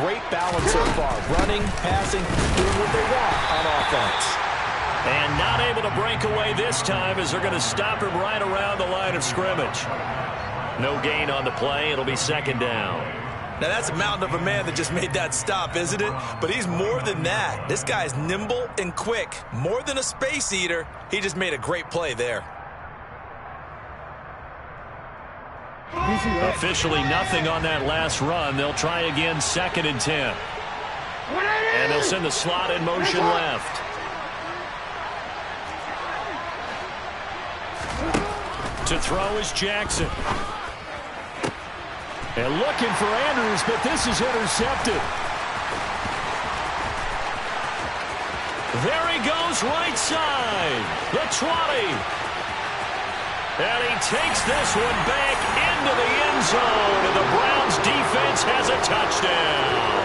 great balance so far. Running, passing, doing what they want on offense. And not able to break away this time as they're going to stop him right around the line of scrimmage. No gain on the play. It'll be second down. Now, that's a mountain of a man that just made that stop, isn't it? But he's more than that. This guy's nimble and quick. More than a space eater. He just made a great play there. Officially nothing on that last run. They'll try again, 2nd and 10. And they'll send the slot in motion left. To throw is Jackson. And looking for Andrews, but this is intercepted. There he goes, right side. The 20. And he takes this one back into the end zone. And the Browns defense has a touchdown.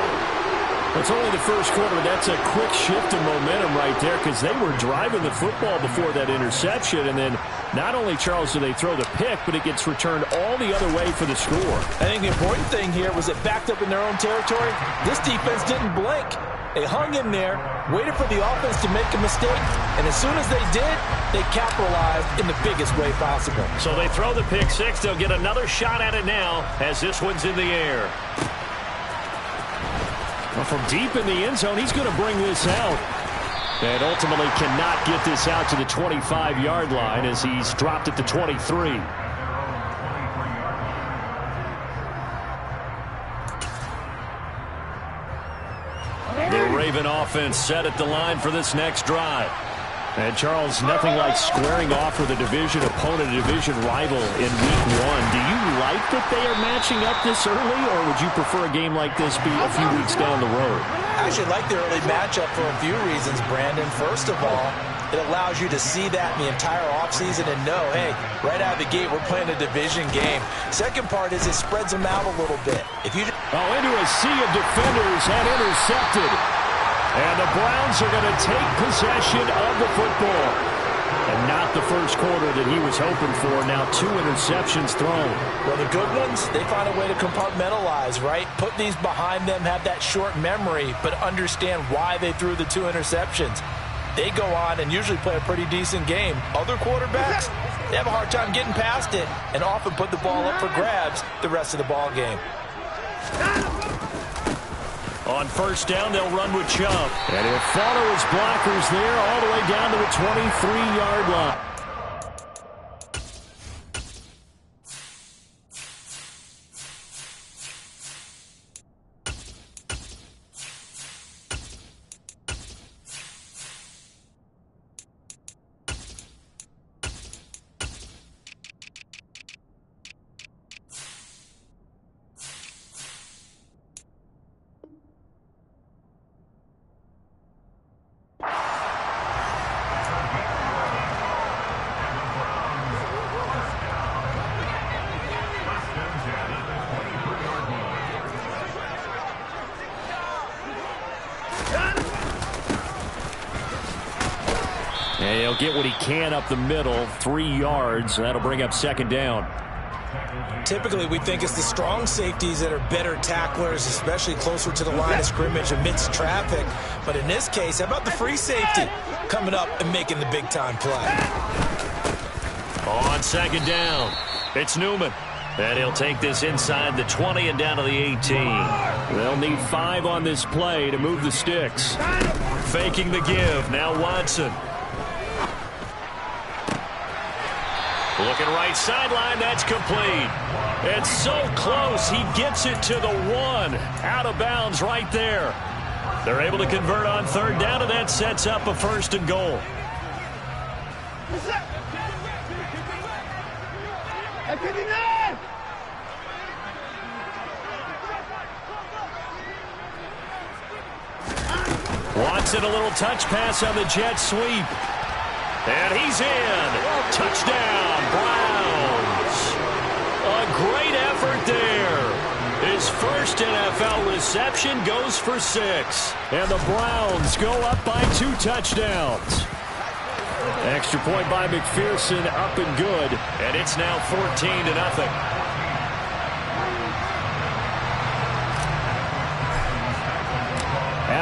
It's only the first quarter. That's a quick shift in momentum right there because they were driving the football before that interception. And then not only, Charles, do they throw the pick, but it gets returned all the other way for the score. I think the important thing here was it backed up in their own territory. This defense didn't blink. They hung in there, waited for the offense to make a mistake, and as soon as they did, they capitalized in the biggest way possible. So they throw the pick six. They'll get another shot at it now as this one's in the air. Well, from deep in the end zone, he's going to bring this out. And ultimately cannot get this out to the 25-yard line as he's dropped at the 23. The Raven offense set at the line for this next drive. And, Charles, nothing like squaring off with a division opponent, a division rival in Week 1. Do you like that they are matching up this early, or would you prefer a game like this be a few weeks down the road? I actually like the early matchup for a few reasons, Brandon. First of all, it allows you to see that in the entire offseason and know, hey, right out of the gate, we're playing a division game. Second part is it spreads them out a little bit. Into a sea of defenders and intercepted. And the Browns are going to take possession of the football. And not the first quarter that he was hoping for. Now 2 interceptions thrown. Well, the good ones, they find a way to compartmentalize, right? Put these behind them, have that short memory, but understand why they threw the 2 interceptions. They go on and usually play a pretty decent game. Other quarterbacks, they have a hard time getting past it and often put the ball up for grabs the rest of the ball game. On first down, they'll run with Chubb. And he'll follow his blockers there all the way down to the 23-yard line. And he'll get what he can up the middle, 3 yards. That'll bring up second down. Typically, we think it's the strong safeties that are better tacklers, especially closer to the line of scrimmage amidst traffic. But in this case, how about the free safety coming up and making the big-time play? On second down, it's Newman. And he'll take this inside the 20 and down to the 18. They'll need 5 on this play to move the sticks. Faking the give, now Watson. Looking right sideline, that's complete. It's so close, he gets it to the 1. Out of bounds right there. They're able to convert on third down, and that sets up a 1st and goal. Watson, a little touch pass on the jet sweep. And he's in. Touchdown, Browns. A great effort there. His first NFL reception goes for 6. And the Browns go up by 2 touchdowns. Extra point by McPherson, up and good. And it's now 14-0.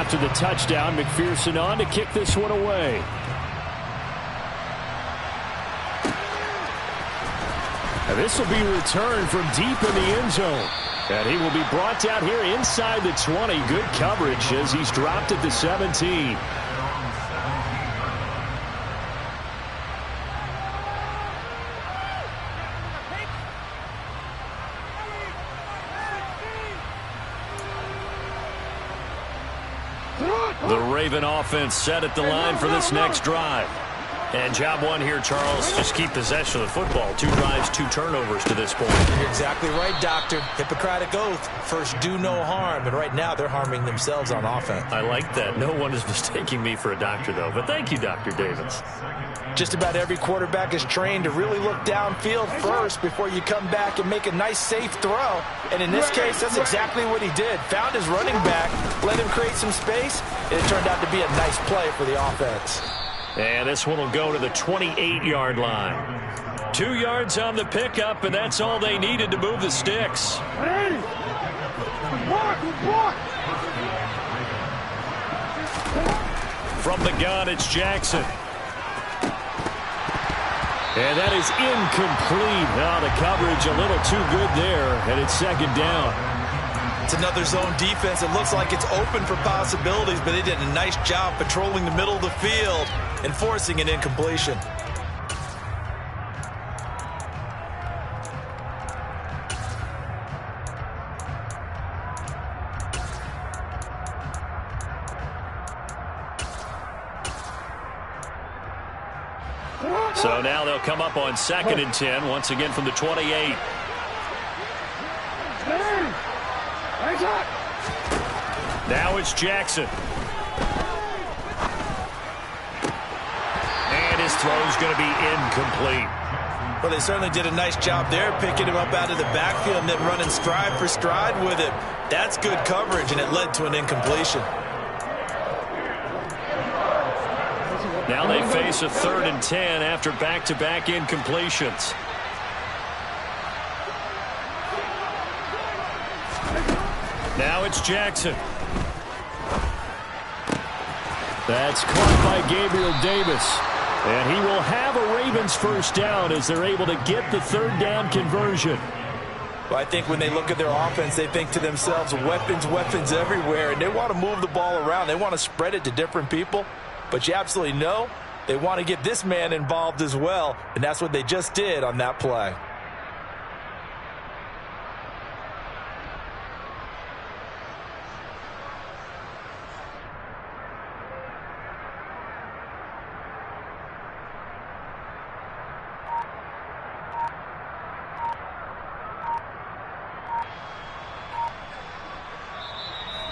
after the touchdown. McPherson on to kick this one away. And this will be returned from deep in the end zone. And he will be brought down here inside the 20. Good coverage as he's dropped at the 17. The Raven offense set at the line for this next drive. And job one here, Charles, just keep possession of the football. 2 drives, 2 turnovers to this point. You're exactly right, Doctor. Hippocratic oath. First, do no harm. And right now, they're harming themselves on offense. I like that. No one is mistaking me for a doctor, though. But thank you, Dr. Davis. Just about every quarterback is trained to really look downfield first before you come back and make a nice, safe throw. And in this case, that's exactly what he did. Found his running back, let him create some space, and it turned out to be a nice play for the offense. And this one will go to the 28-yard line. 2 yards on the pickup, and that's all they needed to move the sticks. From the gun, it's Jackson. And that is incomplete. Now the coverage a little too good there, and it's second down. It's another zone defense. It looks like it's open for possibilities, but they did a nice job patrolling the middle of the field and forcing an incompletion. So now they'll come up on 2nd and 10, once again from the 28. Now it's Jackson. And his throw's going to be incomplete. Well, they certainly did a nice job there, picking him up out of the backfield and then running stride for stride with him. That's good coverage, and it led to an incompletion. Now they face a 3rd and 10 after back-to-back incompletions. Now it's Jackson. That's caught by Gabriel Davis. And he will have a Ravens first down as they're able to get the 3rd down conversion. Well, I think when they look at their offense, they think to themselves, weapons everywhere, and they want to move the ball around. They want to spread it to different people. But you absolutely know they want to get this man involved as well, and that's what they just did on that play.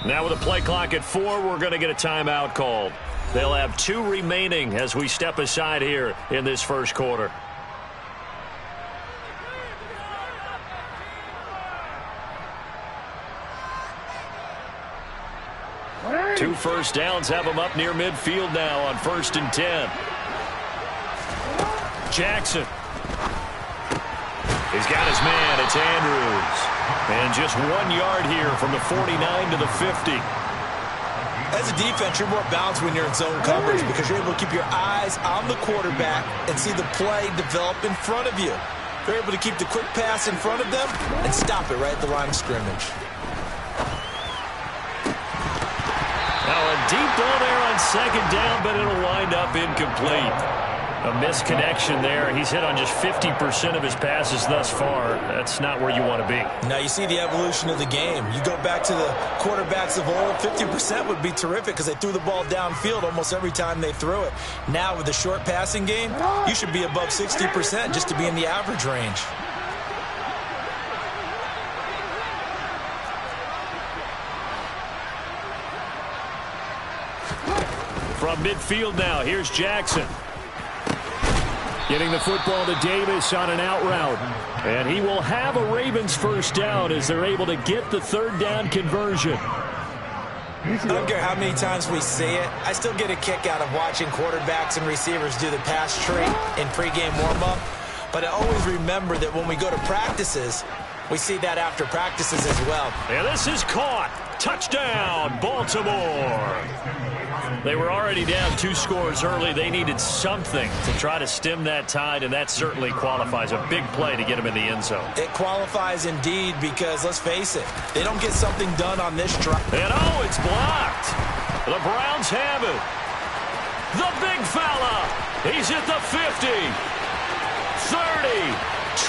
Now with a play clock at 4, we're going to get a timeout called. They'll have 2 remaining as we step aside here in this first quarter. Two first downs have them up near midfield now on 1st and 10. Jackson. He's got his man. It's Andrews. And just 1 yard here from the 49 to the 50. As a defense, you're more balanced when you're in zone coverage because you're able to keep your eyes on the quarterback and see the play develop in front of you. You're able to keep the quick pass in front of them and stop it right at the line of scrimmage. Now a deep ball there on 2nd down, but it'll wind up incomplete. A misconnection there. He's hit on just 50% of his passes thus far. That's not where you want to be. Now you see the evolution of the game. You go back to the quarterbacks of old, 50% would be terrific because they threw the ball downfield almost every time they threw it. Now with the short passing game, you should be above 60% just to be in the average range. From midfield now, here's Jackson. Getting the football to Davis on an out route. And he will have a Ravens first down as they're able to get the 3rd down conversion. I don't care how many times we see it. I still get a kick out of watching quarterbacks and receivers do the pass tree in pregame warm-up. But I always remember that when we go to practices, We see that after practices as well. And this is caught. Touchdown, Baltimore. They were already down 2 scores early. They needed something to try to stem that tide, and that certainly qualifies. A big play to get them in the end zone. It qualifies indeed because, let's face it, they don't get something done on this drive. And oh, it's blocked. The Browns have it. The big fella. He's at the 50, 30,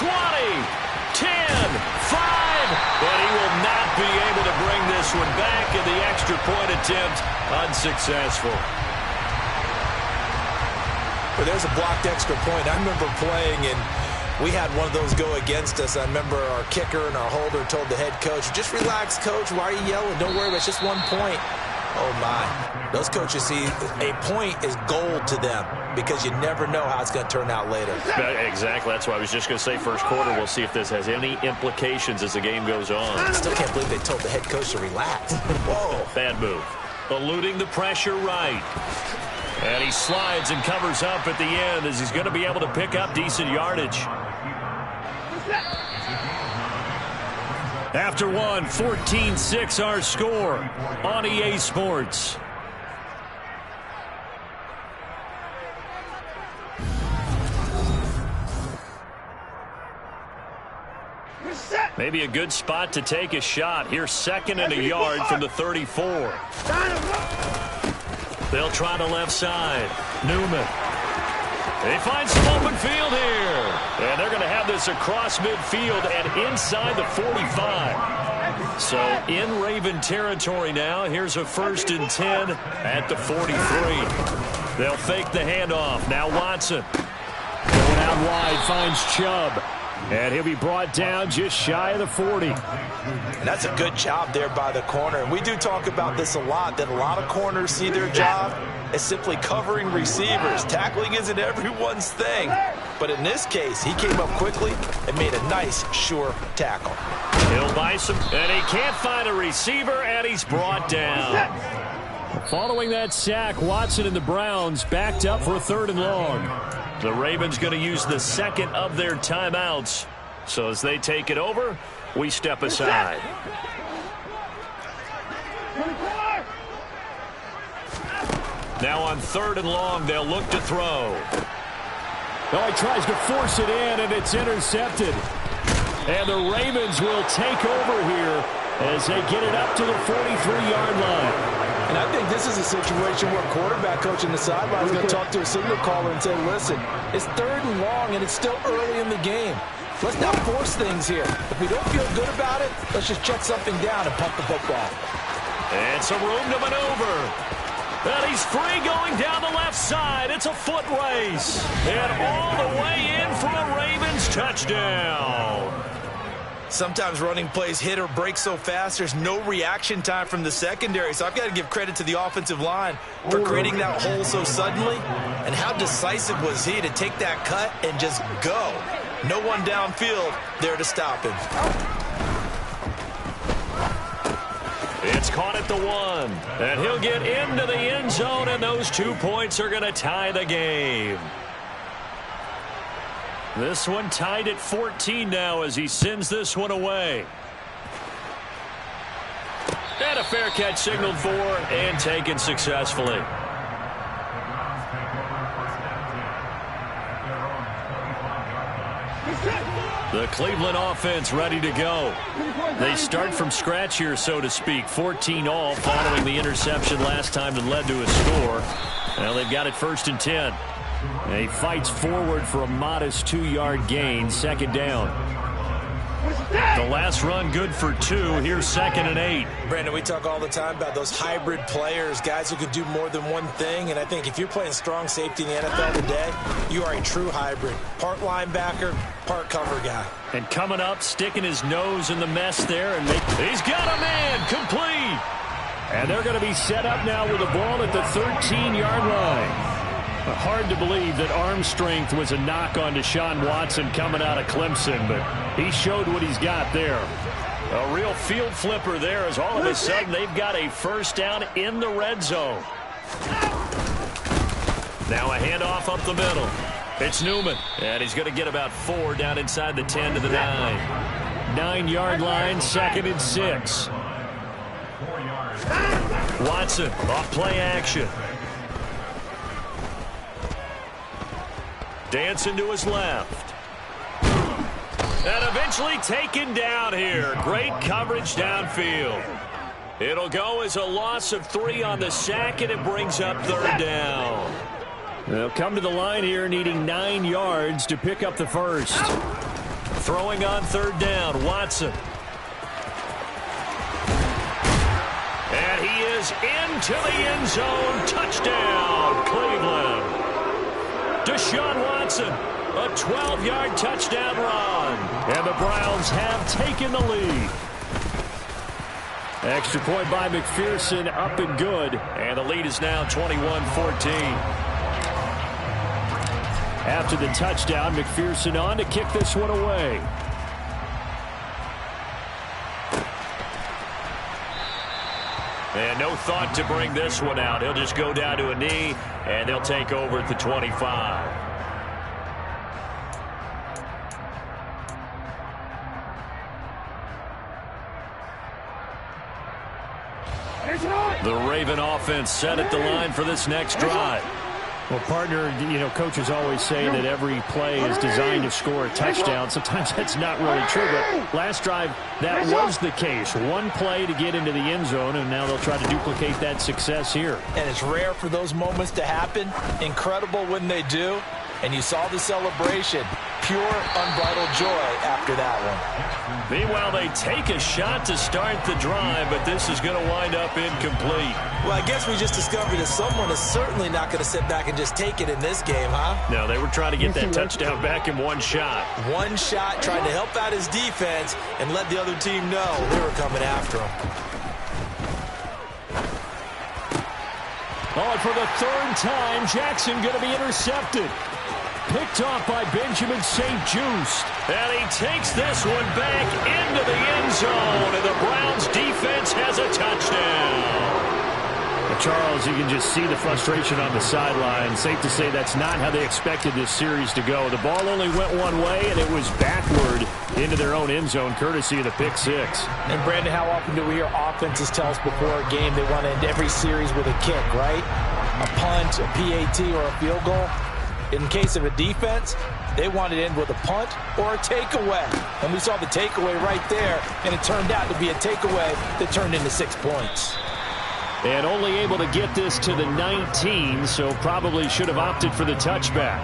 20, 10, 5. But he will not be able to bring this one back, and the extra point attempt unsuccessful. Well, there's a blocked extra point. I remember playing, and we had one of those go against us. I remember our kicker and our holder told the head coach, just relax, coach. Why are you yelling? Don't worry, it's just 1 point. Oh, my. Those coaches see a point is gold to them because you never know how it's going to turn out later. Exactly. That's why I was just going to say first quarter. We'll see if this has any implications as the game goes on. I still can't believe they told the head coach to relax. Whoa. Bad move. Eluding the pressure right. And he slides and covers up at the end as he's going to be able to pick up decent yardage. After one, 14-6 our score on EA Sports. Maybe a good spot to take a shot. Here's 2nd and a yard from the 34. They'll try the left side. Newman. They find some open field here. And they're going to have this across midfield and inside the 45. So in Raven territory now. Here's a 1st and 10 at the 43. They'll fake the handoff. Now Watson. Going out wide, finds Chubb. And he'll be brought down just shy of the 40. And that's a good job there by the corner. And we do talk about this a lot, that a lot of corners see their job as simply covering receivers. Tackling isn't everyone's thing. But in this case, he came up quickly and made a nice, sure tackle. He'll buy some, and he can't find a receiver, and he's brought down. Following that sack, Watson and the Browns backed up for a 3rd and long. The Ravens going to use the 2nd of their timeouts. So as they take it over, we step aside. Now on 3rd and long, they'll look to throw. Oh, he tries to force it in, and it's intercepted. And the Ravens will take over here as they get it up to the 43-yard line. And I think this is a situation where quarterback coach on the sideline is going to talk to a signal caller and say, listen, it's 3rd and long, and it's still early in the game. Let's not force things here. If we don't feel good about it, let's just check something down and pump the football. And some room to maneuver. And he's free going down the left side. It's a foot race. And all the way in for a Ravens touchdown. Sometimes running plays hit or break so fast, there's no reaction time from the secondary. So I've got to give credit to the offensive line for creating that hole so suddenly. And how decisive was he to take that cut and just go. No one downfield there to stop him. It's caught at the 1. And he'll get into the end zone, and those 2 points are going to tie the game. This one tied at 14 now as he sends this one away. And a fair catch signaled for and taken successfully. The Cleveland offense ready to go. They start from scratch here, so to speak. 14 all following the interception last time that led to a score. Now they've got it 1st and 10. And he fights forward for a modest 2-yard gain. 2nd down. The last run good for 2. Here's 2nd and 8. Brandon, we talk all the time about those hybrid players, guys who could do more than one thing. And I think if you're playing strong safety in the NFL today, you are a true hybrid. Part linebacker, part cover guy. And coming up, sticking his nose in the mess there. And he's got a man complete. And they're going to be set up now with the ball at the 13-yard line. Hard to believe that arm strength was a knock on Deshaun Watson coming out of Clemson, but he showed what he's got there. A real field flipper there as all of a sudden they've got a 1st down in the red zone. Now a handoff up the middle. It's Newman, and he's going to get about 4 down inside the 10 to the 9. 9-yard line, 2nd and 6. Watson off play action. Dancing to his left. And eventually taken down here. Great coverage downfield. It'll go as a loss of 3 on the sack, and it brings up 3rd down. They'll come to the line here needing 9 yards to pick up the first. Throwing on 3rd down, Watson. And he is into the end zone. Touchdown, Cleveland. Deshaun Watson, a 12-yard touchdown run. And the Browns have taken the lead. Extra point by McPherson, up and good. And the lead is now 21-14. After the touchdown, McPherson on to kick this one away. And no thought to bring this one out. He'll just go down to a knee, and they'll take over at the 25. The Raven offense set at the line for this next drive. Well, partner, coaches always say that every play is designed to score a touchdown. Sometimes that's not really true, but last drive, that was the case. One play to get into the end zone, and now they'll try to duplicate that success here. And it's rare for those moments to happen. Incredible when they do. And you saw the celebration. Pure, unbridled joy after that one. Meanwhile, they take a shot to start the drive, but this is going to wind up incomplete. Well, I guess we just discovered that someone is certainly not going to sit back and just take it in this game, huh? No, they were trying to get that touchdown back in one shot. One shot, trying to help out his defense and let the other team know they were coming after him. Oh, and for the 3rd time, Jackson going to be intercepted. Picked off by Benjamin St. Just. And he takes this one back into the end zone, and the Browns defense has a touchdown. Charles, you can just see the frustration on the sideline. Safe to say that's not how they expected this series to go. The ball only went one way, and it was backward into their own end zone, courtesy of the pick 6. And, Brandon, how often do we hear offenses tell us before a game they want to end every series with a kick, right? A punt, a PAT, or a field goal. In case of a defense, they wanted to end with a punt or a takeaway. And we saw the takeaway right there, and it turned out to be a takeaway that turned into 6 points. And only able to get this to the 19, so probably should have opted for the touchback.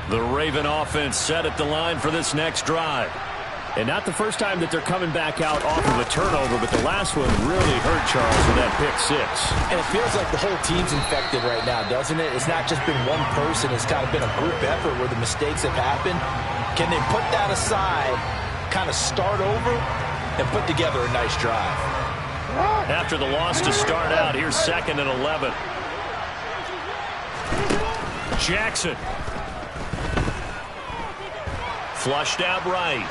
The Raven offense set at the line for this next drive. And not the first time that they're coming back out off of a turnover, but the last one really hurt Charles with that pick 6. And it feels like the whole team's infected right now, doesn't it? It's not just been one person. It's kind of been a group effort where the mistakes have happened. Can they put that aside, kind of start over, and put together a nice drive? After the loss to start out, here's 2nd and 11. Jackson. Flushed out right.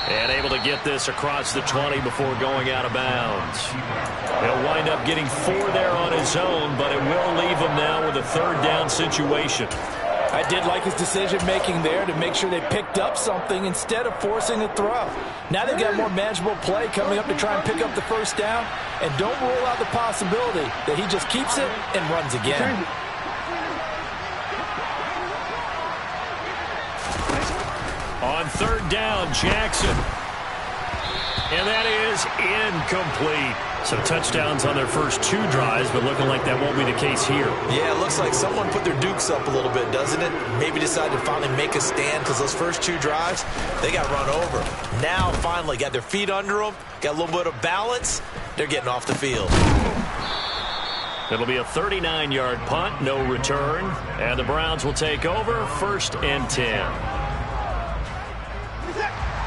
And able to get this across the 20 before going out of bounds. He'll wind up getting 4 there on his own, but it will leave him now with a 3rd down situation. I did like his decision-making there to make sure they picked up something instead of forcing a throw. Now they've got more manageable play coming up to try and pick up the 1st down, and don't rule out the possibility that he just keeps it and runs again. On 3rd down, Jackson. And that is incomplete. So touchdowns on their first 2 drives, but looking like that won't be the case here. Yeah, it looks like someone put their dukes up a little bit, doesn't it? Maybe decided to finally make a stand because those first 2 drives, they got run over. Now, finally, got their feet under them, got a little bit of balance. They're getting off the field. It'll be a 39-yard punt, no return. And the Browns will take over, 1st and 10.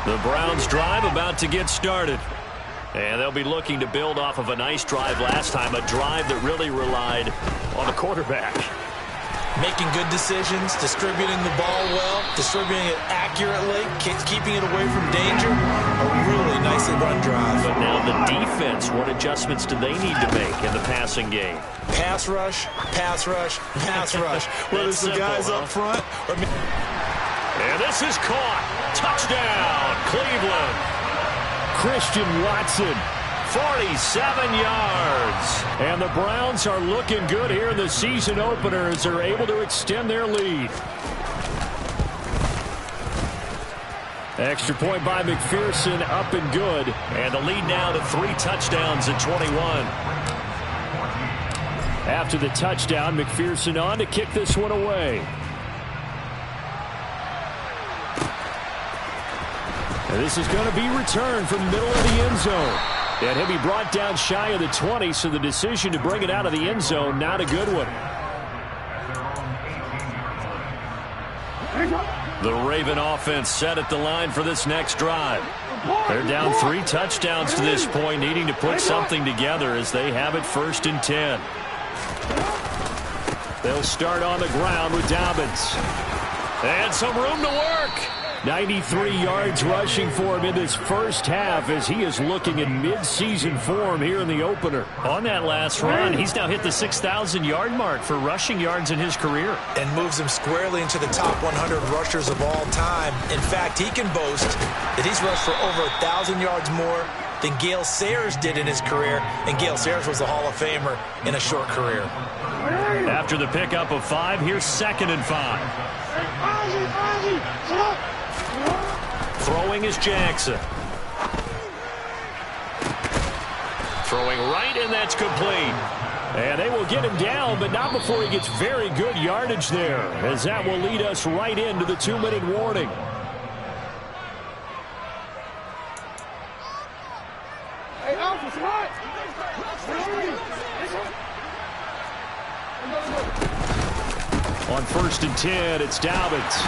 The Browns drive about to get started. And they'll be looking to build off of a nice drive last time, a drive that really relied on the quarterback. Making good decisions, distributing the ball well, distributing it accurately, keeping it away from danger. A really nicely run drive. But now the defense, what adjustments do they need to make in the passing game? Pass rush, pass rush, pass rush. Whether it's the guys up front or... And this is caught. Touchdown, Cleveland. Christian Watson. 47 yards. And the Browns are looking good here in the season opener as they're able to extend their lead. Extra point by McPherson, up and good. And the lead now to 3 touchdowns at 21. After the touchdown, McPherson on to kick this one away. And this is going to be returned from the middle of the end zone. And he'll be brought down shy of the 20, so the decision to bring it out of the end zone, not a good one. The Raven offense set at the line for this next drive. They're down 3 touchdowns to this point, needing to put something together as they have it 1st and 10. They'll start on the ground with Dobbins. And some room to work. 93 yards rushing for him in this first half as he is looking in mid-season form here in the opener. On that last run, he's now hit the 6,000-yard mark for rushing yards in his career. And moves him squarely into the top 100 rushers of all time. In fact, he can boast that he's rushed for over 1,000 yards more than Gale Sayers did in his career. And Gale Sayers was a Hall of Famer in a short career. After the pickup of 5, here's 2nd and 5. Throwing is Jackson. Throwing right, and that's complete. And they will get him down, but not before he gets very good yardage there, as that will lead us right into the 2-minute warning. On 1st and 10, it's Dobbins.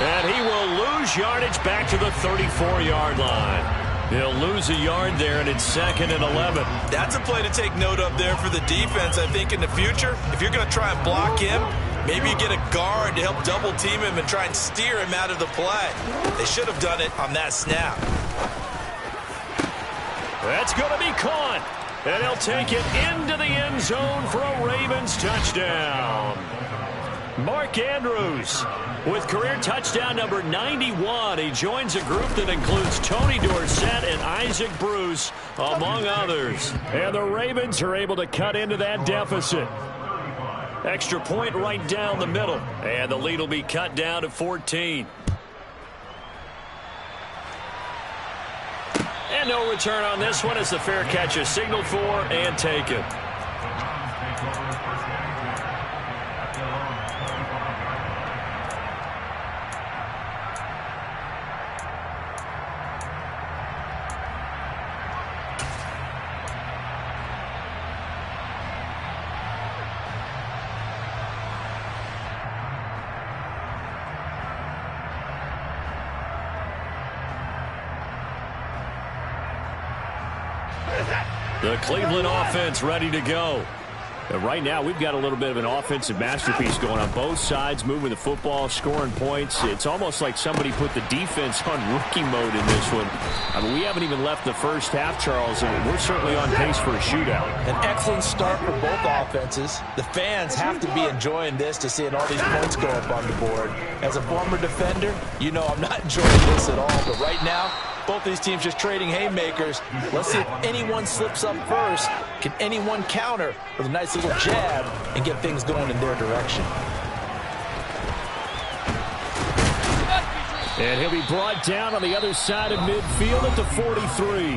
And he will lose yardage back to the 34-yard line. He'll lose a yard there, and it's 2nd and 11. That's a play to take note of there for the defense, I think, in the future. If you're going to try and block him, maybe you get a guard to help double-team him and try and steer him out of the play. They should have done it on that snap. That's going to be caught. And he'll take it into the end zone for a Ravens touchdown. Mark Andrews with career touchdown number 91. He joins a group that includes Tony Dorsett and Isaac Bruce, among others. And the Ravens are able to cut into that deficit. Extra point right down the middle. And the lead will be cut down to 14. And no return on this one as the fair catch is signaled for and taken. The Cleveland offense ready to go. And right now, we've got a little bit of an offensive masterpiece going on both sides, moving the football, scoring points. It's almost like somebody put the defense on rookie mode in this one. I mean, we haven't even left the first half, Charles, and we're certainly on pace for a shootout. An excellent start for both offenses. The fans have to be enjoying this to seeing all these points go up on the board. As a former defender, you know I'm not enjoying this at all, but right now, both these teams just trading haymakers. Let's see if anyone slips up first. Can anyone counter with a nice little jab and get things going in their direction? And he'll be brought down on the other side of midfield at the 43.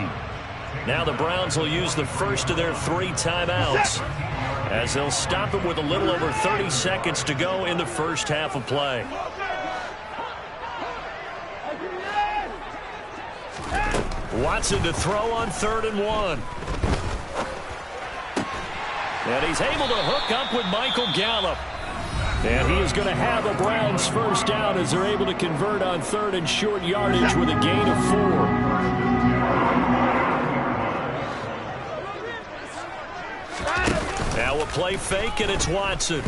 Now the Browns will use the first of their 3 timeouts as they'll stop him with a little over 30 seconds to go in the first half of play. Watson to throw on 3rd and 1. And he's able to hook up with Michael Gallup. And he is going to have a Browns first down as they're able to convert on 3rd and short yardage with a gain of 4. Now a play fake, and it's Watson.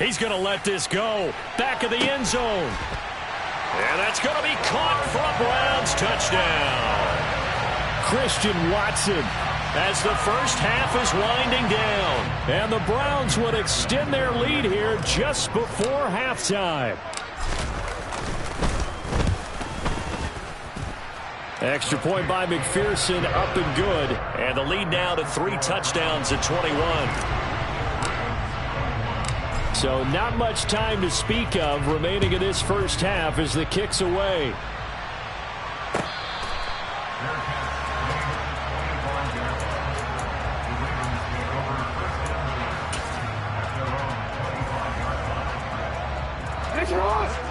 He's going to let this go. Back of the end zone. And that's going to be caught for a Browns touchdown. Christian Watson. As the first half is winding down. And the Browns would extend their lead here just before halftime. Extra point by McPherson, up and good. And the lead now to 3 touchdowns at 21. So not much time to speak of remaining in this first half as the kick's away.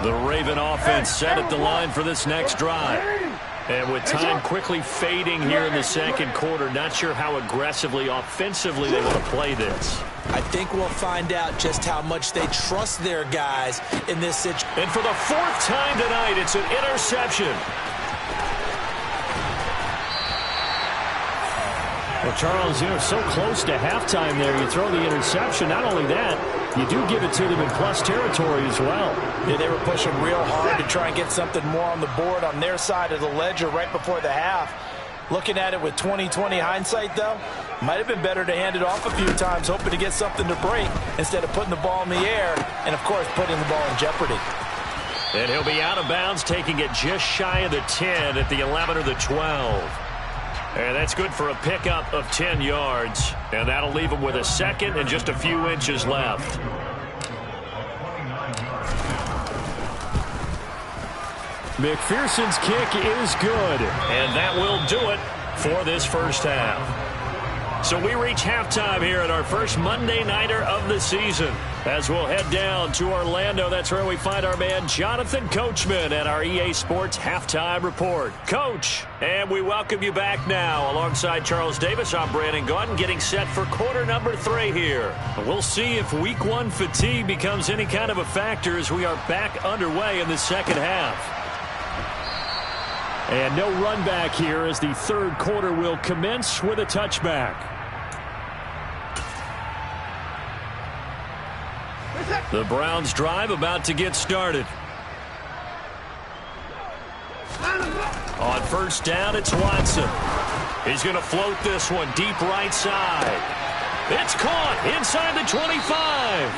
The Raven offense set at the line for this next drive. And with time quickly fading here in the second quarter, not sure how aggressively, offensively they want to play this. I think we'll find out just how much they trust their guys in this situation. And for the 4th time tonight, it's an interception. Well, Charles, so close to halftime there, you throw the interception. Not only that, you do give it to them in plus territory as well. Yeah, they were pushing real hard to try and get something more on the board on their side of the ledger right before the half. Looking at it with 20/20 hindsight, though, might have been better to hand it off a few times, hoping to get something to break instead of putting the ball in the air and, of course, putting the ball in jeopardy. And he'll be out of bounds, taking it just shy of the 10 at the 11 or the 12. And that's good for a pickup of 10 yards. And that'll leave him with a second and just a few inches left. McPherson's kick is good. And that will do it for this first half. So we reach halftime here at our first Monday Nighter of the season. As we'll head down to Orlando, that's where we find our man Jonathan Coachman at our EA Sports Halftime Report. Coach, and we welcome you back now. Alongside Charles Davis, I'm Brandon Gaudin, getting set for quarter number 3 here. We'll see if Week 1 fatigue becomes any kind of a factor as we are back underway in the second half. And no run back here as the third quarter will commence with a touchback. The Browns drive about to get started. On first down, it's Watson. He's going to float this one deep right side. It's caught inside the 25.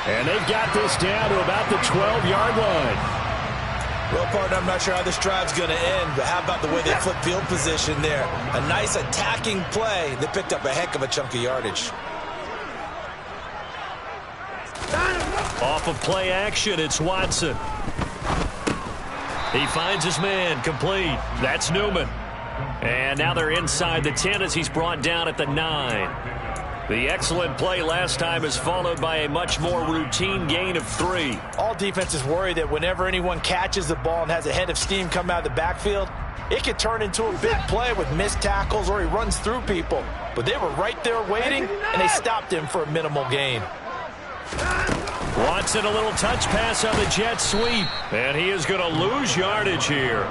And they've got this down to about the 12-yard line. Well, partner, I'm not sure how this drive's going to end, but how about the way they flip field position there? A nice attacking play. They picked up a heck of a chunk of yardage. Off of play action, it's Watson. He finds his man, complete. That's Newman. And now they're inside the 10 as he's brought down at the 9. The excellent play last time is followed by a much more routine gain of 3. All defenses worry that whenever anyone catches the ball and has a head of steam come out of the backfield, it could turn into a big play with missed tackles or he runs through people. But they were right there waiting, and they stopped him for a minimal gain. Watson, a little touch pass on the jet sweep. And he is going to lose yardage here.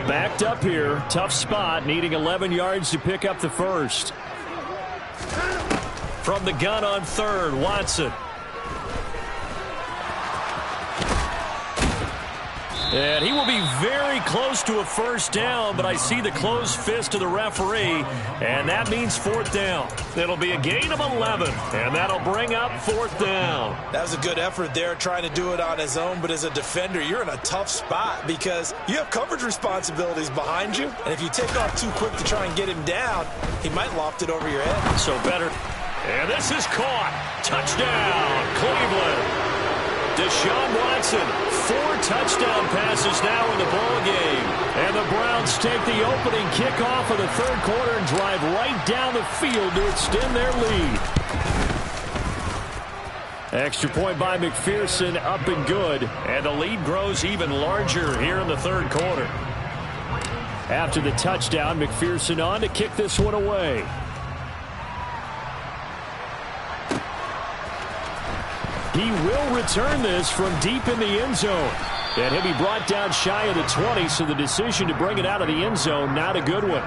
Backed up here. Tough spot. Needing 11 yards to pick up the first. From the gun on third, Watson. And he will be very close to a first down, but I see the closed fist of the referee, and that means 4th down. It'll be a gain of 11, and that'll bring up 4th down. That was a good effort there, trying to do it on his own, but as a defender, you're in a tough spot because you have coverage responsibilities behind you, and if you take off too quick to try and get him down, he might loft it over your head. So better. And this is caught. Touchdown, Cleveland. Deshaun Watson, 4 touchdown passes now in the ball game. And the Browns take the opening kickoff of the third quarter and drive right down the field to extend their lead. Extra point by McPherson, up and good. And the lead grows even larger here in the third quarter. After the touchdown, McPherson on to kick this one away. He will return this from deep in the end zone. And he'll be brought down shy of the 20, so the decision to bring it out of the end zone, not a good one.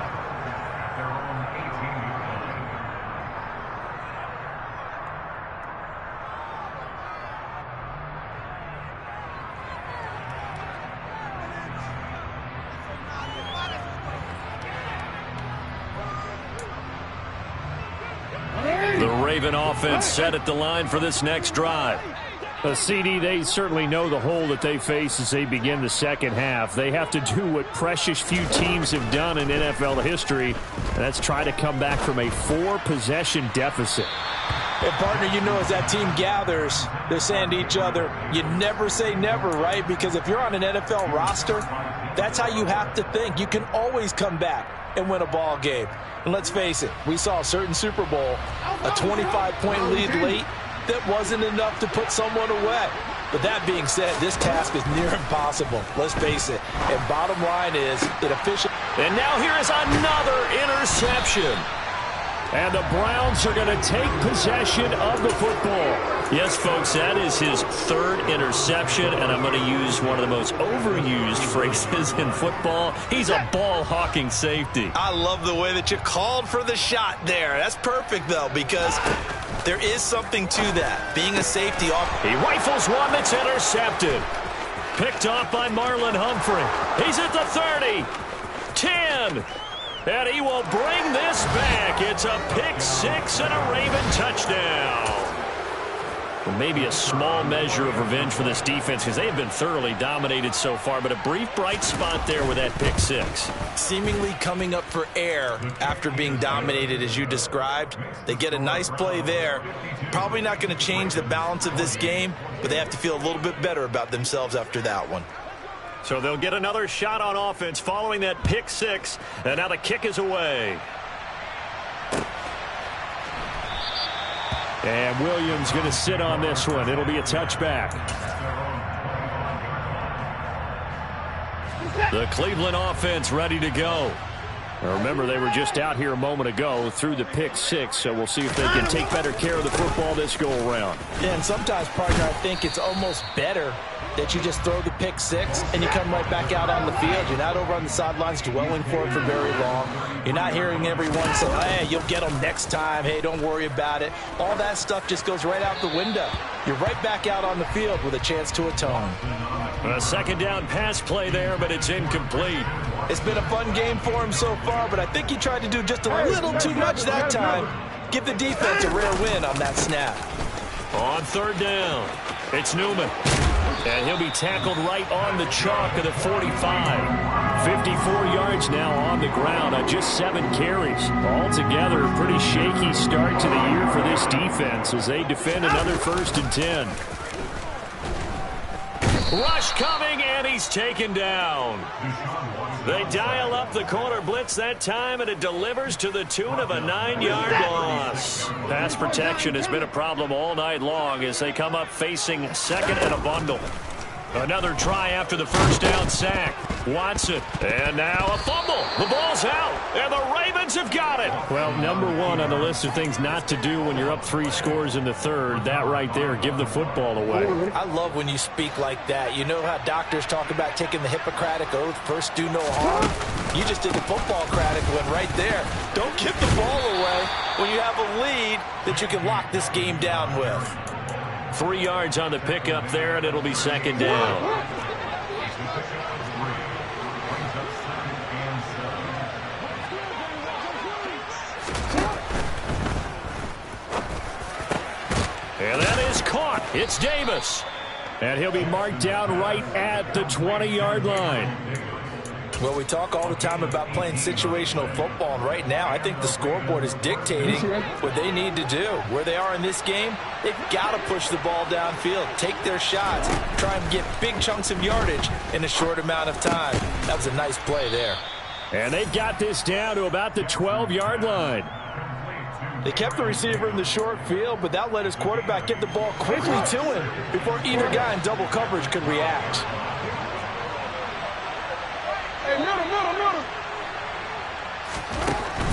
Raven offense set at the line for this next drive. CD, they certainly know the hole that they face as they begin the second half. They have to do what precious few teams have done in NFL history, and that's try to come back from a 4-possession deficit. And, partner, you know, as that team gathers, they're saying to each other, you never say never, right? Because if you're on an NFL roster, that's how you have to think. You can always come back and win a ball game. And let's face it, we saw a certain Super Bowl, a 25-point lead late, that wasn't enough to put someone away. But that being said, this task is near impossible. Let's face it. And bottom line is, it officially... And now here is another interception. And the Browns are going to take possession of the football. Yes, folks, that is his 3rd interception, and I'm going to use one of the most overused phrases in football. He's a ball-hawking safety. I love the way that you called for the shot there. That's perfect, though, because there is something to that. Being a safety... He rifles one that's intercepted. Picked off by Marlon Humphrey. He's at the 30. 10. And he will bring this back. It's a pick-6 and a Raven touchdown. Well, maybe a small measure of revenge for this defense because they have been thoroughly dominated so far, but a brief bright spot there with that pick-6. Seemingly coming up for air after being dominated as you described. They get a nice play there. Probably not going to change the balance of this game, but they have to feel a little bit better about themselves after that one. So they'll get another shot on offense following that pick-6, and now the kick is away. And Williams going to sit on this one. It'll be a touchback. The Cleveland offense ready to go. Now remember, they were just out here a moment ago through the pick-6, so we'll see if they can take better care of the football this go-around. Yeah, and sometimes, partner, I think it's almost better that you just throw the pick-6 and you come right back out on the field. You're not over on the sidelines dwelling for it for very long. You're not hearing everyone say, hey, you'll get them next time. Hey, don't worry about it. All that stuff just goes right out the window. You're right back out on the field with a chance to atone. A second down pass play there, but it's incomplete. It's been a fun game for him so far, but I think he tried to do just a little too much that time. Give the defense a rare win on that snap. On 3rd down, it's Newman. And he'll be tackled right on the chalk of the 45. 54 yards now on the ground on just 7 carries. Altogether, a pretty shaky start to the year for this defense as they defend another 1st and 10. Rush coming, and he's taken down. They dial up the corner blitz that time, and it delivers to the tune of a 9-yard loss. Pass protection has been a problem all night long as they come up facing 2nd and a bundle. Another try after the 1st down sack. Watson, and now a fumble. The ball's out, and the Ravens have got it. Well, number 1 on the list of things not to do when you're up 3 scores in the 3rd, that right there, give the football away. I love when you speak like that. You know how doctors talk about taking the Hippocratic Oath, first do no harm? You just did the football-cratic one right there. Don't give the ball away when you have a lead that you can lock this game down with. 3 yards on the pickup there, and it'll be 2nd down. And that is caught. It's Davis. And he'll be marked down right at the 20-yard line. Well, we talk all the time about playing situational football, and right now I think the scoreboard is dictating what they need to do. Where they are in this game, they've got to push the ball downfield, take their shots, try and get big chunks of yardage in a short amount of time. That was a nice play there. And they've got this down to about the 12-yard line. They kept the receiver in the short field, but that let his quarterback get the ball quickly to him before either guy in double coverage could react.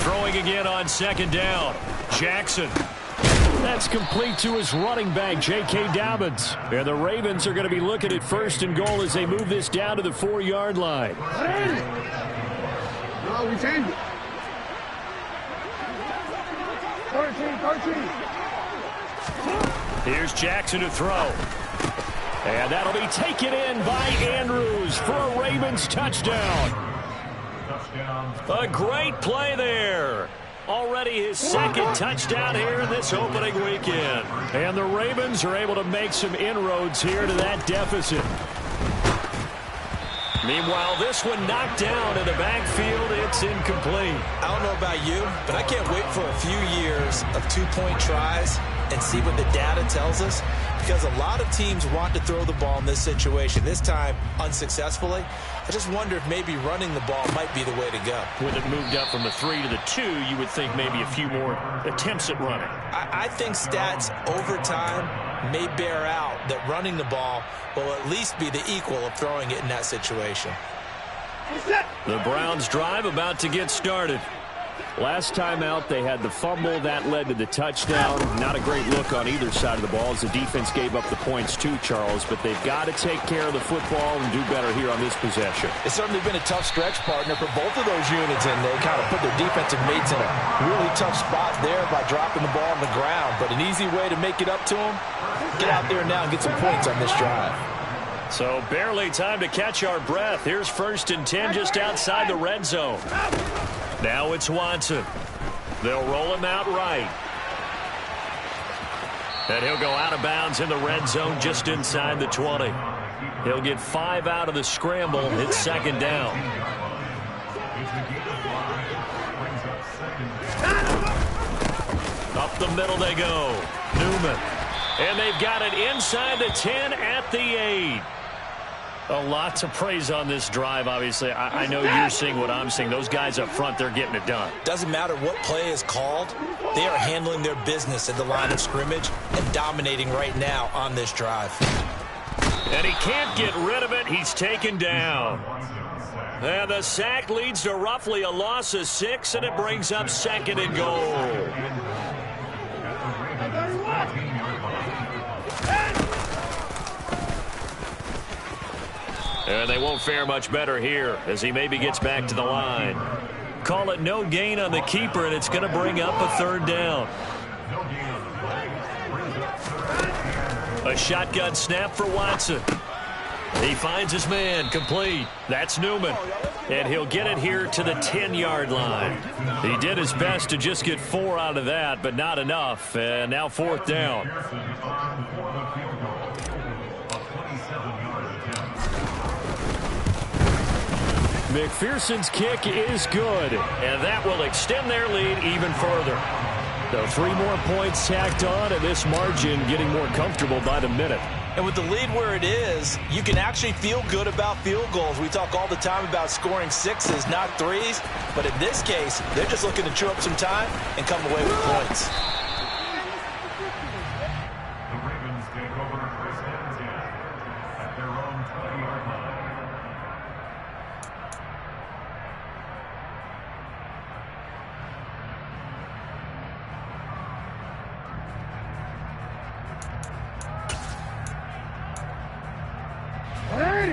Throwing again on 2nd down. Jackson. That's complete to his running back, J.K. Dobbins. And the Ravens are going to be looking at 1st and goal as they move this down to the 4-yard line. No, we changed it. 13. Here's Jackson to throw. And that'll be taken in by Andrews for a Ravens touchdown. A great play there. Already his second touchdown here in this opening weekend. And the Ravens are able to make some inroads here to that deficit. Meanwhile, this one knocked down in the backfield. It's incomplete. I don't know about you, but I can't wait for a few years of two-point tries and see what the data tells us, because a lot of teams want to throw the ball in this situation, this time unsuccessfully. I just wonder if maybe running the ball might be the way to go. With it moved up from the 3 to the 2, you would think maybe a few more attempts at running. I think stats over time may bear out that running the ball will at least be the equal of throwing it in that situation. The Browns drive about to get started. Last time out, they had the fumble. That led to the touchdown. Not a great look on either side of the ball as the defense gave up the points too, Charles. But they've got to take care of the football and do better here on this possession. It's certainly been a tough stretch, partner, for both of those units, and they kind of put their defensive mates in a really tough spot there by dropping the ball on the ground. But an easy way to make it up to them, get out there now and get some points on this drive. So barely time to catch our breath. Here's 1st and 10 just outside the red zone. Now it's Watson. They'll roll him out right. And he'll go out of bounds in the red zone just inside the 20. He'll get 5 out of the scramble. It's 2nd down. Up the middle they go. Newman. And they've got it inside the 10 at the 8. A lot to praise on this drive, obviously. I know you're seeing what I'm seeing. Those guys up front, they're getting it done. Doesn't matter what play is called. They are handling their business at the line of scrimmage and dominating right now on this drive. And he can't get rid of it. He's taken down. And the sack leads to roughly a loss of 6, and it brings up 2nd and goal. And they won't fare much better here as he maybe gets back to the line. Call it no gain on the keeper, and it's going to bring up a 3rd down. A shotgun snap for Watson. He finds his man, complete. That's Newman. And he'll get it here to the 10-yard line. He did his best to just get 4 out of that, but not enough. And now 4th down. McPherson's kick is good. And that will extend their lead even further. So 3 more points tacked on, and this margin getting more comfortable by the minute. And with the lead where it is, you can actually feel good about field goals. We talk all the time about scoring 6s, not 3s. But in this case, they're just looking to chew up some time and come away with points.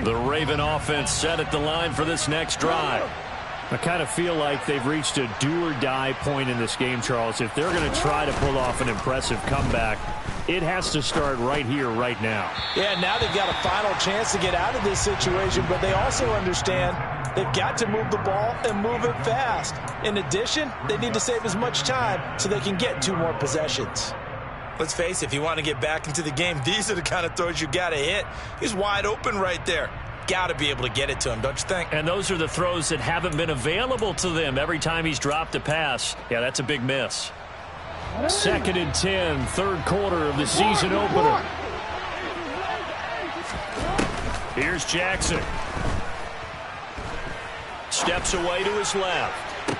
The Raven offense set at the line for this next drive. I kind of feel like they've reached a do-or-die point in this game, Charles. If they're going to try to pull off an impressive comeback, it has to start right here, right now. Yeah, now they've got a final chance to get out of this situation, but they also understand they've got to move the ball and move it fast. In addition, they need to save as much time so they can get 2 more possessions. Let's face it, if you want to get back into the game, these are the kind of throws you got to hit. He's wide open right there. Got to be able to get it to him, don't you think? And those are the throws that haven't been available to them every time he's dropped a pass. Yeah, that's a big miss. 2nd and 10, 3rd quarter of the season opener. Here's Jackson. Steps away to his left.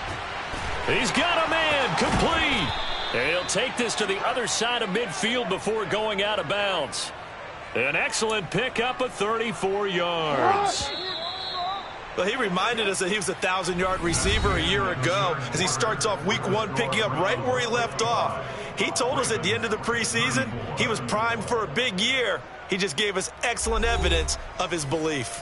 He's got a man, complete. And he'll take this to the other side of midfield before going out of bounds. An excellent pickup of 34 yards. Well, he reminded us that he was a 1,000-yard receiver a year ago as he starts off week 1 picking up right where he left off. He told us at the end of the preseason he was primed for a big year. He just gave us excellent evidence of his belief.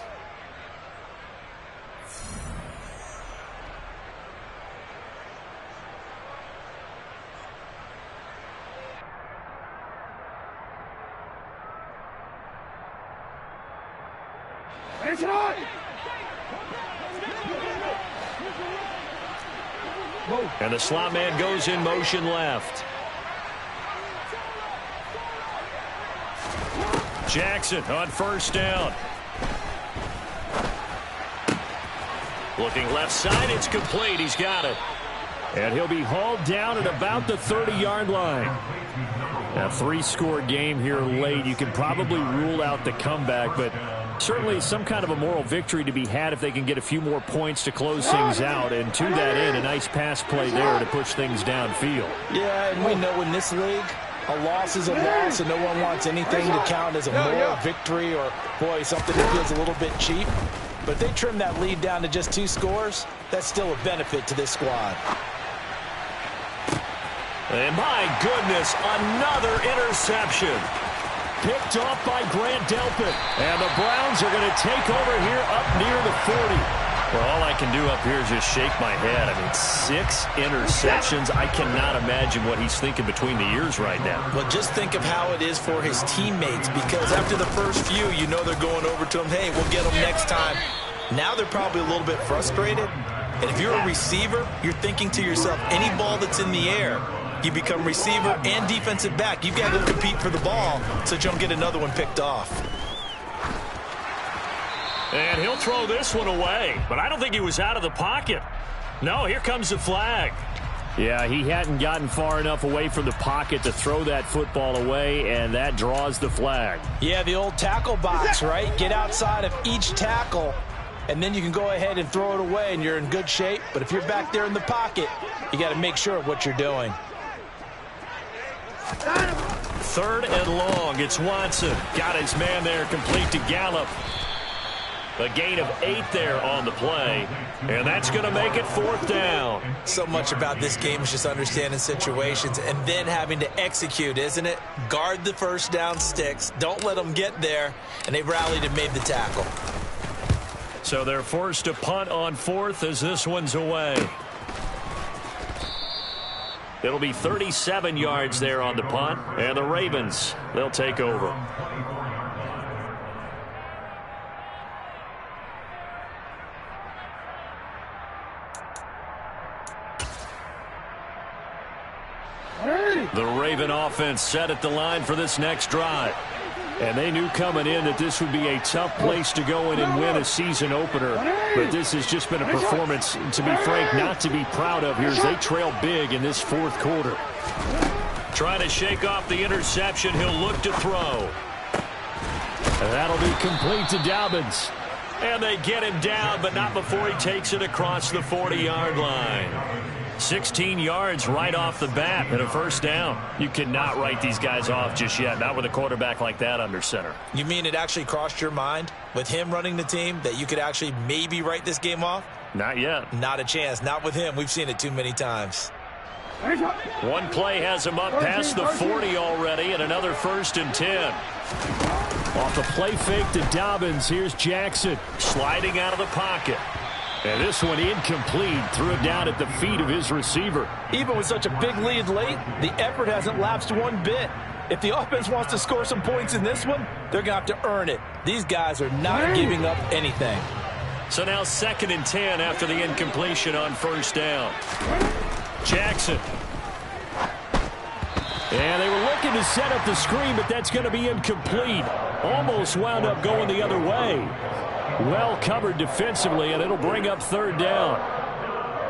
And the slot man goes in motion left. Jackson on first down. Looking left side, it's complete. He's got it. And he'll be hauled down at about the 30-yard line. A 3-score game here late. You can probably rule out the comeback, but certainly some kind of a moral victory to be had if they can get a few more points to close things out. And to that end, a nice pass play there to push things downfield. Yeah, and we know in this league, a loss is a loss, and no one wants anything to count as a moral victory or, boy, something that feels a little bit cheap. But if they trim that lead down to just 2 scores, that's still a benefit to this squad. And my goodness, another interception. Picked off by Grant Delpit. And the Browns are going to take over here up near the 40. Well, all I can do up here is just shake my head. I mean, 6 interceptions. I cannot imagine what he's thinking between the ears right now. Well, just think of how it is for his teammates, because after the first few, you know they're going over to him, hey, we'll get him next time. Now they're probably a little bit frustrated. And if you're a receiver, you're thinking to yourself, any ball that's in the air, you become receiver and defensive back. You've got to go compete for the ball so that you don't get another one picked off. And he'll throw this one away. But I don't think he was out of the pocket. No, here comes the flag. Yeah, he hadn't gotten far enough away from the pocket to throw that football away, and that draws the flag. Yeah, the old tackle box, right? Get outside of each tackle, and then you can go ahead and throw it away, and you're in good shape. But if you're back there in the pocket, you got to make sure of what you're doing. 3rd and long. It's Watson. Got his man there, complete to Gallup. A gain of 8 there on the play. And that's going to make it 4th down. So much about this game is just understanding situations and then having to execute, isn't it? Guard the first down sticks. Don't let them get there. And they rallied and made the tackle. So they're forced to punt on 4th as this one's away. It'll be 37 yards there on the punt. And the Ravens, they'll take over. The Raven offense set at the line for this next drive. And they knew coming in that this would be a tough place to go in and win a season opener. But this has just been a performance, to be frank, not to be proud of here as they trail big in this 4th quarter. Trying to shake off the interception. He'll look to throw. And that'll be complete to Dobbins. And they get him down, but not before he takes it across the 40-yard line. 16 yards right off the bat and a 1st down. You cannot write these guys off just yet, not with a quarterback like that under center. You mean it actually crossed your mind with him running the team that you could actually maybe write this game off? Not yet. Not a chance. Not with him. We've seen it too many times. One play has him up past the 40 already, and another 1st and 10. Off the play fake to Dobbins. Here's Jackson. Sliding out of the pocket. And this one incomplete. Threw it down at the feet of his receiver. Even with such a big lead late, the effort hasn't lapsed one bit. If the offense wants to score some points in this one, they're going to have to earn it. These guys are not giving up anything. So now 2nd and 10 after the incompletion on 1st down. Jackson. And they were looking to set up the screen, but that's going to be incomplete. Almost wound up going the other way. Well covered defensively, and it'll bring up 3rd down.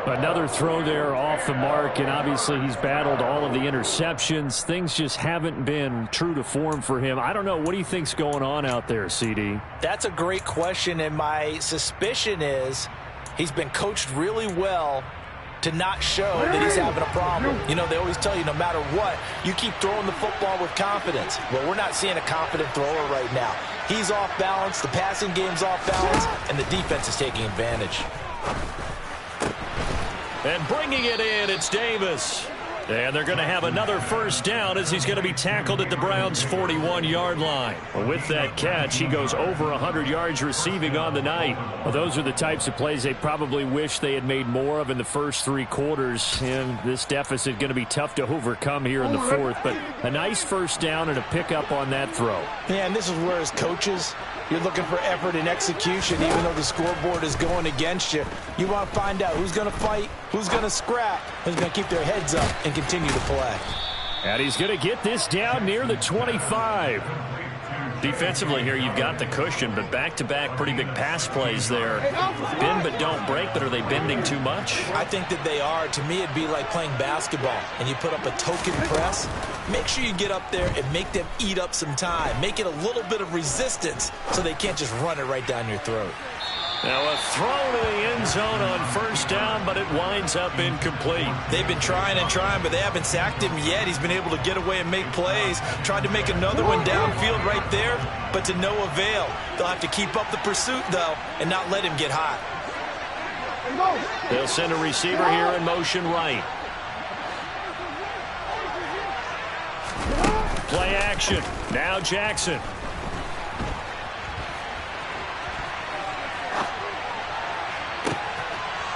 Another throw there off the mark, and obviously he's battled all of the interceptions. Things just haven't been true to form for him. I don't know. What do you think's going on out there, CD? That's a great question, and my suspicion is he's been coached really well to not show that he's having a problem. You know, they always tell you no matter what, you keep throwing the football with confidence. Well, we're not seeing a confident thrower right now. He's off balance, the passing game's off balance, and the defense is taking advantage. And bringing it in, it's Davis. And they're going to have another first down as he's going to be tackled at the Browns' 41-yard line. Well, with that catch, he goes over 100 yards receiving on the night. Well, those are the types of plays they probably wish they had made more of in the first 3 quarters. And this deficit going to be tough to overcome here in the fourth. But a nice first down and a pickup on that throw. Yeah, and this is where as coaches, you're looking for effort and execution, even though the scoreboard is going against you. You want to find out who's going to fight, who's going to scrap, who's going to keep their heads up and continue to play. And he's going to get this down near the 25. Defensively here, you've got the cushion, but back-to-back pretty big pass plays there. Bend but don't break, but are they bending too much? I think that they are. To me, it'd be like playing basketball, and you put up a token press. Make sure you get up there and make them eat up some time. Make it a little bit of resistance so they can't just run it right down your throat. Now a throw to the end zone on first down, but it winds up incomplete. They've been trying and trying, but they haven't sacked him yet. He's been able to get away and make plays. Tried to make another one downfield right there, but to no avail. They'll have to keep up the pursuit, though, and not let him get hot. They'll send a receiver here in motion right. Play action. Now Jackson.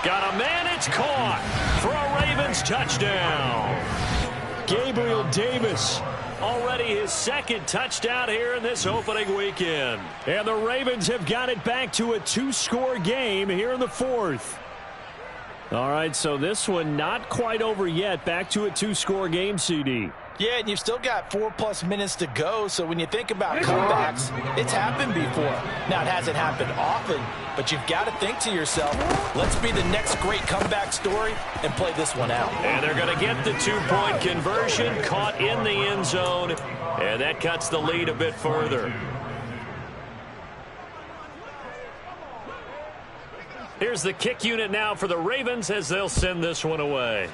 Got a man, it's caught for a Ravens touchdown. Gabriel Davis, already his second touchdown here in this opening weekend. And the Ravens have got it back to a 2-score game here in the fourth. All right, so this one not quite over yet. Back to a 2-score game, CD. Yeah, and you've still got 4+ minutes to go, so when you think about comebacks, it's happened before. Now, it hasn't happened often, but you've got to think to yourself, let's be the next great comeback story and play this one out. And they're going to get the 2-point conversion, caught in the end zone, and that cuts the lead a bit further. Here's the kick unit now for the Ravens as they'll send this one away.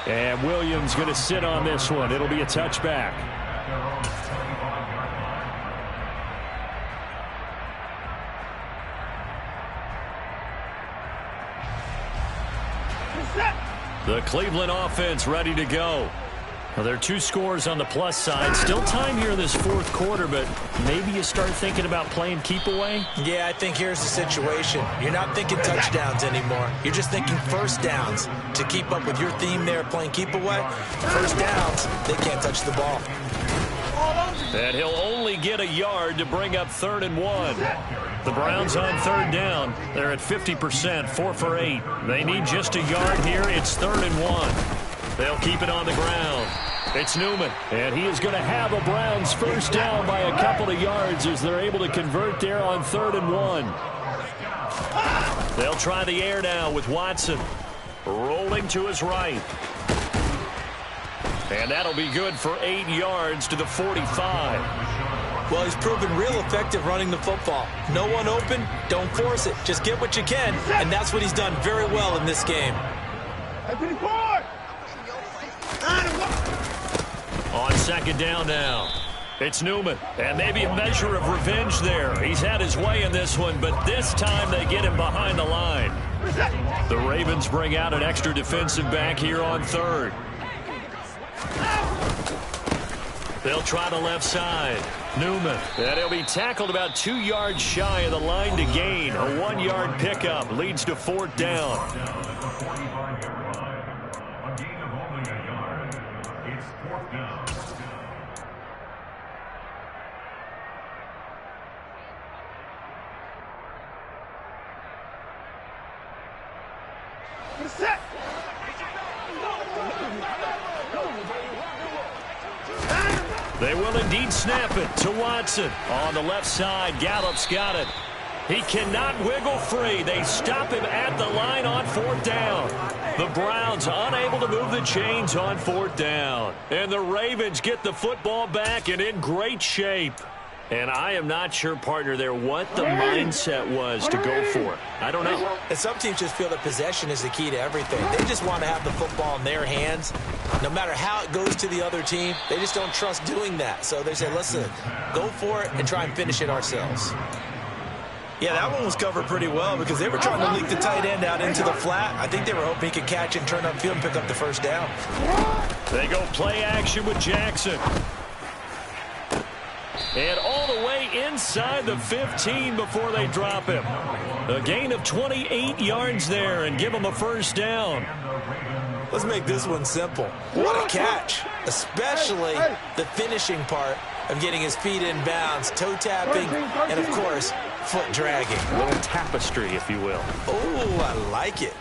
And Williams going to sit on this one. It'll be a touchback. The Cleveland offense ready to go. Well, there are 2 scores on the plus side. Still time here in this fourth quarter, but maybe you start thinking about playing keep away? Yeah, I think here's the situation. You're not thinking touchdowns anymore. You're just thinking first downs. To keep up with your theme there, playing keep away, first downs, they can't touch the ball. And he'll only get a yard to bring up 3rd and 1. The Browns on 3rd down. They're at 50%, 4 for 8. They need just a yard here. It's 3rd and 1. They'll keep it on the ground. It's Newman. And he is going to have a Browns first down by a couple of yards as they're able to convert there on 3rd and 1. They'll try the air now with Watson. Rolling to his right. And that'll be good for 8 yards to the 45. Well, he's proven real effective running the football. No one open, don't force it. Just get what you can, and that's what he's done very well in this game. On 2nd down now, it's Newman. And maybe a measure of revenge there. He's had his way in this one, but this time they get him behind the line. The Ravens bring out an extra defensive back here on 3rd. They'll try the left side. Newman. And he'll be tackled about 2 yards shy of the line to gain. A 1-yard pickup leads to 4th down. They will indeed snap it to Watson. On the left side, Gallup's got it. He cannot wiggle free. They stop him at the line on 4th down. The Browns unable to move the chains on 4th down. And the Ravens get the football back and in great shape. And I am not sure, partner, there what the mindset was to go for it. I don't know. And some teams just feel that possession is the key to everything. They just want to have the football in their hands. No matter how it goes to the other team, they just don't trust doing that. So they say, listen, go for it and try and finish it ourselves. Yeah, that one was covered pretty well because they were trying to leak the tight end out into the flat. I think they were hoping he could catch and turn upfield and pick up the first down. They go play action with Jackson. And all the way inside the 15 before they drop him. A gain of 28 yards there and give him a first down. Let's make this one simple. What a catch, especially the finishing part of getting his feet in bounds, toe tapping, and of course, foot dragging. A little tapestry, if you will. Oh, I like it.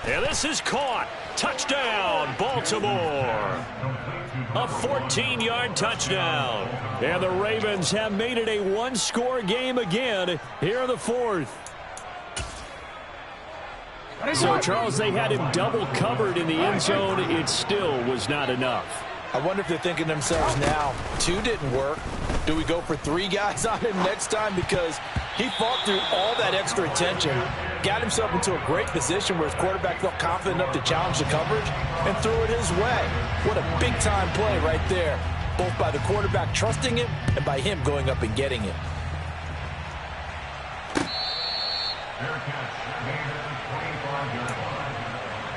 And this is caught. Touchdown, Baltimore. A 14-yard touchdown. And the Ravens have made it a one-score game again here in the fourth. So, Charles, they had him double covered in the end zone. It still was not enough. I wonder if they're thinking to themselves now, 2 didn't work. Do we go for 3 guys on him next time? Because he fought through all that extra attention, got himself into a great position where his quarterback felt confident enough to challenge the coverage and threw it his way. What a big-time play right there, both by the quarterback trusting him and by him going up and getting it.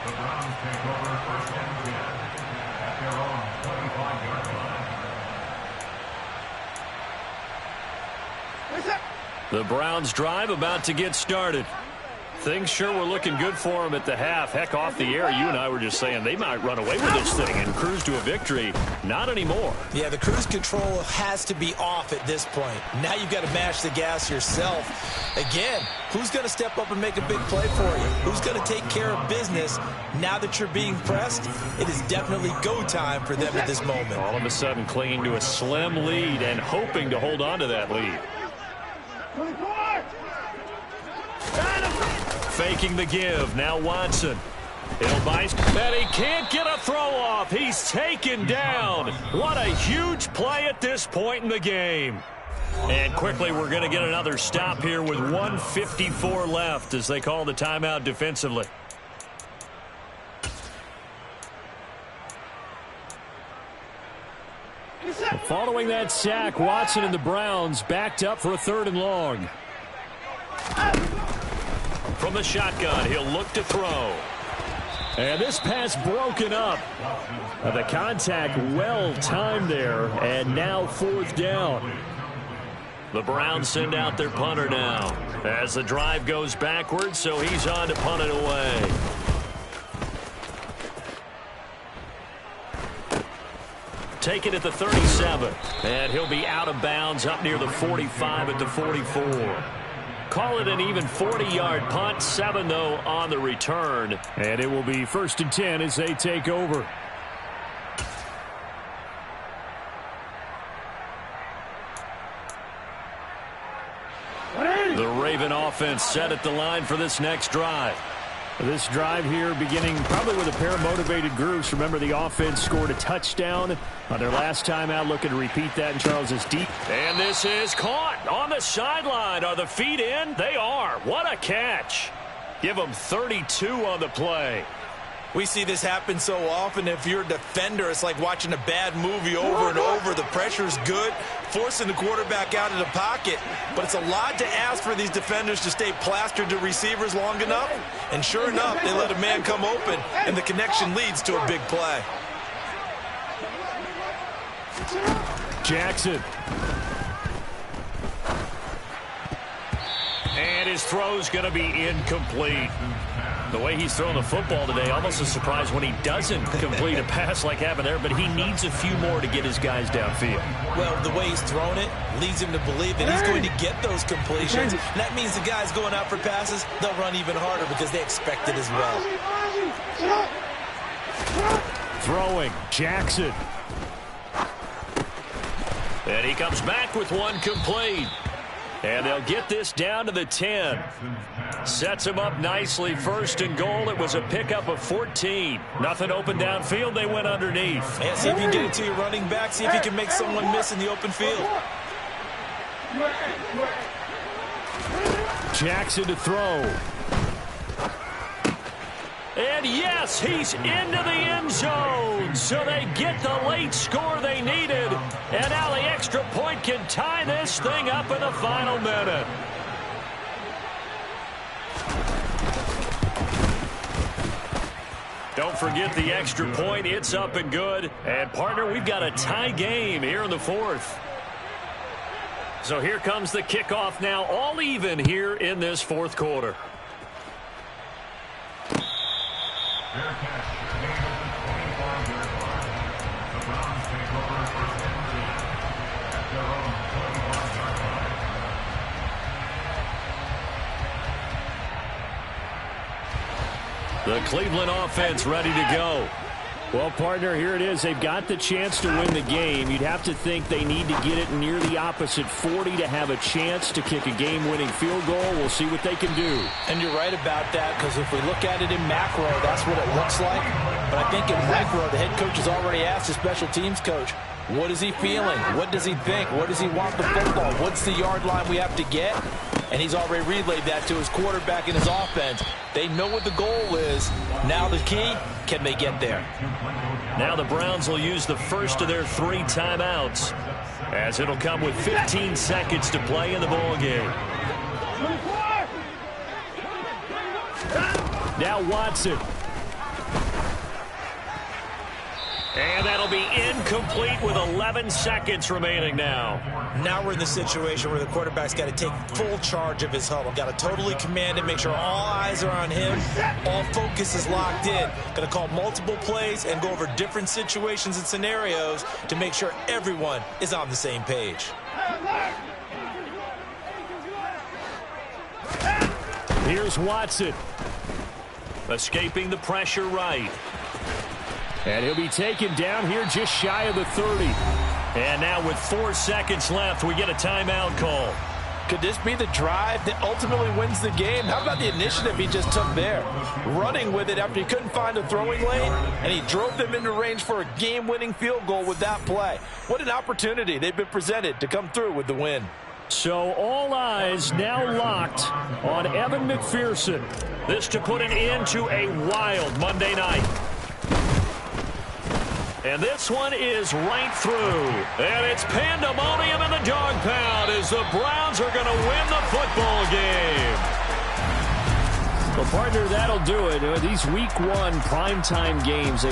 The Browns take over first and 10 at their own 25-yard line. The Browns drive about to get started. Things sure were looking good for them at the half. Heck, off the air, you and I were just saying they might run away with this thing and cruise to a victory. Not anymore. Yeah, the cruise control has to be off at this point. Now you've got to mash the gas yourself. Again, who's going to step up and make a big play for you? Who's going to take care of business now that you're being pressed? It is definitely go time for them at this moment. All of a sudden clinging to a slim lead and hoping to hold on to that lead. Faking the give. Now Watson. He'll bice. And he can't get a throw off. He's taken down. What a huge play at this point in the game. And quickly we're going to get another stop here with 1:54 left as they call the timeout defensively. Following that sack, Watson and the Browns backed up for a 3rd and long. From the shotgun, he'll look to throw. And this pass broken up. The contact well timed there, and now 4th down. The Browns send out their punter now as the drive goes backwards, so he's on to punt it away. Take it at the 37, and he'll be out of bounds up near the 45 at the 44. Call it an even 40-yard punt, 7 though on the return. And it will be 1st and 10 as they take over. The Raven offense set at the line for this next drive. This drive here beginning probably with a pair of motivated groups. Remember, the offense scored a touchdown on their last time out. Looking to repeat that, and Charles is deep. And this is caught on the sideline. Are the feet in? They are. What a catch. Give them 32 on the play. We see this happen so often. If you're a defender, it's like watching a bad movie over and over. The pressure's good, forcing the quarterback out of the pocket. But it's a lot to ask for these defenders to stay plastered to receivers long enough. And sure enough, they let a man come open, and the connection leads to a big play. Jackson. And his throw's going to be incomplete. The way he's throwing the football today, almost a surprise when he doesn't complete a pass like happened there, but he needs a few more to get his guys downfield. Well, the way he's thrown it leads him to believe that he's going to get those completions. And that means the guys going out for passes, they'll run even harder because they expect it as well. Throwing, Jackson. And he comes back with one complete. And they'll get this down to the 10. Sets him up nicely. 1st and goal. It was a pickup of 14. Nothing open downfield. They went underneath. And see if you can get it to your running back. See if you can make someone miss in the open field. Jackson to throw. And yes, he's into the end zone. So they get the late score they needed. And now the extra point can tie this thing up in the final minute. Don't forget the extra point. It's up and good. And, partner, we've got a tie game here in the fourth. So here comes the kickoff now, all even here in this fourth quarter. The Cleveland offense ready to go. Well, partner, here it is. They've got the chance to win the game. You'd have to think they need to get it near the opposite 40 to have a chance to kick a game-winning field goal. We'll see what they can do. And you're right about that, because if we look at it in macro, that's what it looks like. But I think in micro, the head coach has already asked the special teams coach, what is he feeling? What does he think? What does he want the football? What's the yard line we have to get? And he's already relayed that to his quarterback and his offense. They know what the goal is. Now the key, can they get there? Now the Browns will use the first of their 3 timeouts, as it'll come with 15 seconds to play in the ball game. Now Watson. And that'll be incomplete with 11 seconds remaining now. Now we're in the situation where the quarterback's got to take full charge of his huddle. Got to totally command it, make sure all eyes are on him. All focus is locked in. Got to call multiple plays and go over different situations and scenarios to make sure everyone is on the same page. Here's Watson. Escaping the pressure right. And he'll be taken down here just shy of the 30. And now with 4 seconds left, we get a timeout call. Could this be the drive that ultimately wins the game? How about the initiative he just took there? Running with it after he couldn't find a throwing lane, and he drove them into range for a game-winning field goal with that play. What an opportunity they've been presented to come through with the win. So all eyes now locked on Evan McPherson. This to put an end to a wild Monday night. And this one is right through. And it's pandemonium in the dog pound as the Browns are going to win the football game. Well, partner, that'll do it. These Week 1 primetime games, they